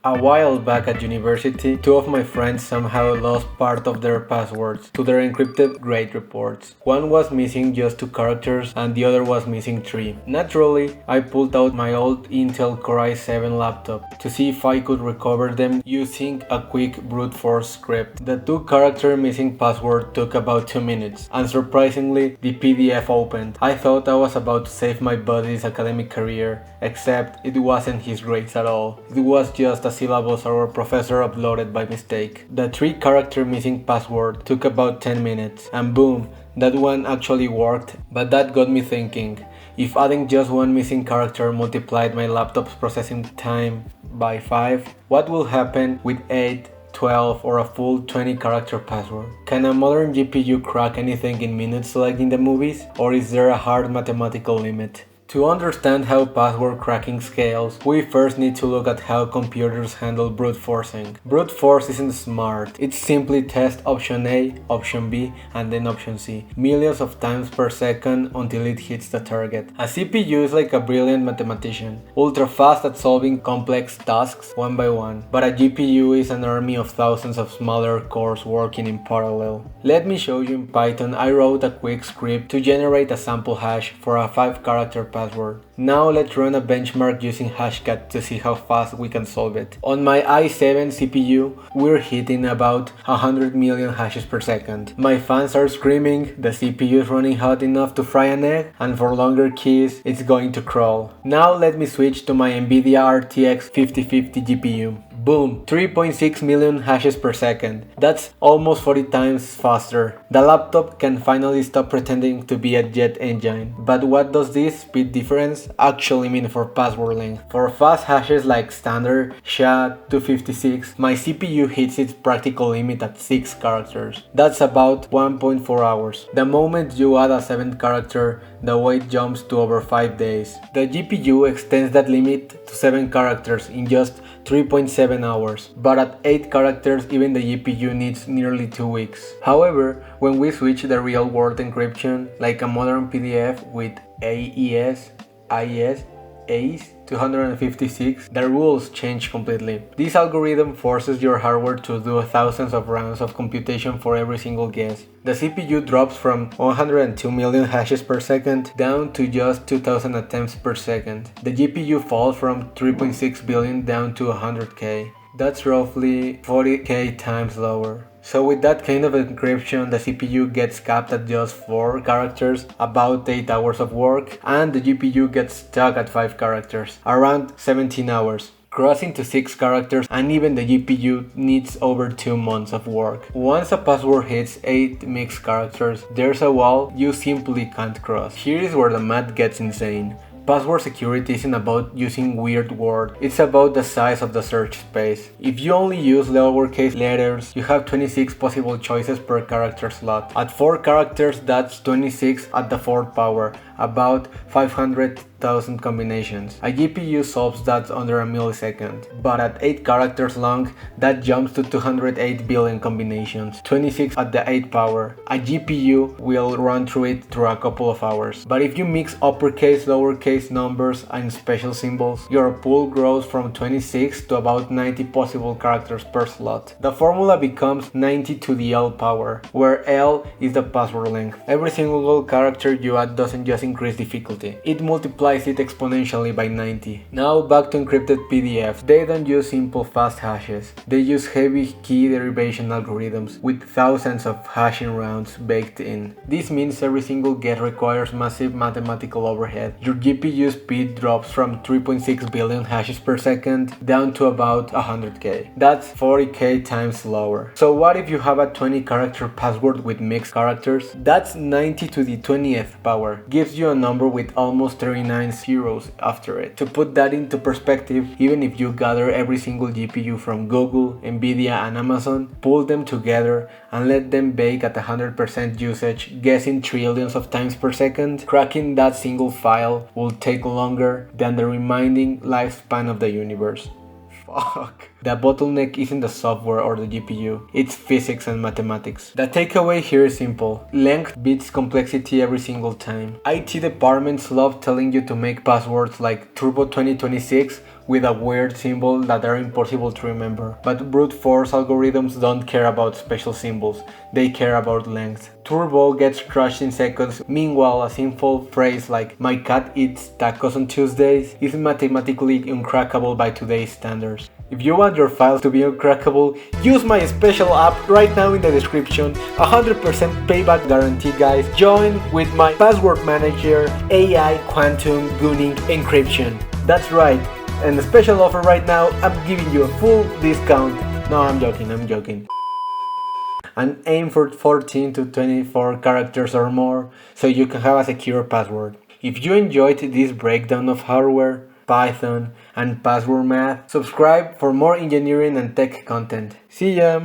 A while back at university, two of my friends somehow lost part of their passwords to their encrypted grade reports. One was missing just 2 characters and the other was missing 3. Naturally, I pulled out my old Intel Core i7 laptop to see if I could recover them using a quick brute force script. The 2 character missing password took about 2 minutes, and surprisingly, the PDF opened. I thought I was about to save my buddy's academic career, except it wasn't his grades at all. It was just a syllabus our professor uploaded by mistake. The 3 character missing password took about 10 minutes, and boom, that one actually worked. But that got me thinking, if adding just one missing character multiplied my laptop's processing time by 5, what will happen with 8, 12 or a full 20 character password? Can a modern GPU crack anything in minutes like in the movies, or is there a hard mathematical limit? To understand how password cracking scales, we first need to look at how computers handle brute forcing. Brute force isn't smart, it's simply test option A, option B, and then option C, millions of times per second until it hits the target. A CPU is like a brilliant mathematician, ultra fast at solving complex tasks one by one, but a GPU is an army of thousands of smaller cores working in parallel. Let me show you in Python. I wrote a quick script to generate a sample hash for a 5-character password. Now let's run a benchmark using Hashcat to see how fast we can solve it. On my i7 CPU, we're hitting about 100 million hashes per second. My fans are screaming, the CPU is running hot enough to fry an egg, and for longer keys, it's going to crawl. Now let me switch to my Nvidia RTX 5050 GPU. Boom, 3.6 million hashes per second. That's almost 40 times faster. The laptop can finally stop pretending to be a jet engine. But what does this speed difference actually mean for password length? For fast hashes like standard, SHA-256, my CPU hits its practical limit at 6 characters. That's about 1.4 hours. The moment you add a 7th character, the wait jumps to over 5 days. The GPU extends that limit to 7 characters in just 3.7 hours, but at 8 characters even the GPU needs nearly 2 weeks. However, when we switch the real-world encryption, like a modern PDF with AES, IS, ACE 256, the rules change completely. This algorithm forces your hardware to do thousands of rounds of computation for every single guess. The CPU drops from 102 million hashes per second down to just 2000 attempts per second. The GPU falls from 3.6 billion down to 100k. That's roughly 40k times lower. So with that kind of encryption, the CPU gets capped at just 4 characters, about 8 hours of work, and the GPU gets stuck at 5 characters, around 17 hours. Crossing to 6 characters, and even the GPU needs over 2 months of work. Once a password hits 8 mixed characters, there's a wall you simply can't cross. Here is where the math gets insane. Password security isn't about using weird words, it's about the size of the search space. If you only use lowercase letters, you have 26 possible choices per character slot. At 4 characters, that's 26 at the 4th power, about 500,000 combinations. A GPU solves that under a millisecond, but at 8 characters long, that jumps to 208 billion combinations, 26 at the 8th power. A GPU will run through it through a couple of hours. But if you mix uppercase, lowercase numbers and special symbols, your pool grows from 26 to about 90 possible characters per slot. The formula becomes 90 to the L power, where L is the password length. Every single character you add doesn't just increase difficulty, it multiplies it exponentially by 90. Now back to encrypted PDFs. They don't use simple fast hashes, they use heavy key derivation algorithms with thousands of hashing rounds baked in. This means every single get requires massive mathematical overhead. Your GPU speed drops from 3.6 billion hashes per second down to about 100k. That's 40k times slower. So what if you have a 20-character password with mixed characters? That's 90 to the 20th power. Gives you a number with almost 39 zeros after it. To put that into perspective, even if you gather every single GPU from Google, Nvidia and Amazon, pull them together and let them bake at 100% usage, guessing trillions of times per second, cracking that single file will take longer than the remaining lifespan of the universe. Fuck. The bottleneck isn't the software or the GPU, it's physics and mathematics. The takeaway here is simple. Length beats complexity every single time. IT departments love telling you to make passwords like Turbo 2026 with a weird symbol that are impossible to remember. But brute force algorithms don't care about special symbols, they care about length. Turbo gets crushed in seconds, meanwhile a simple phrase like "my cat eats tacos on Tuesdays" is mathematically uncrackable by today's standards. If you want your files to be uncrackable, use my special app right now in the description. 100% payback guarantee, guys. Join with my password manager, AI Quantum Gunning Encryption. That's right. And the special offer right now, I'm giving you a full discount. No, I'm joking. And aim for 14 to 24 characters or more, so you can have a secure password. If you enjoyed this breakdown of hardware, Python, and password math, subscribe for more engineering and tech content. See ya!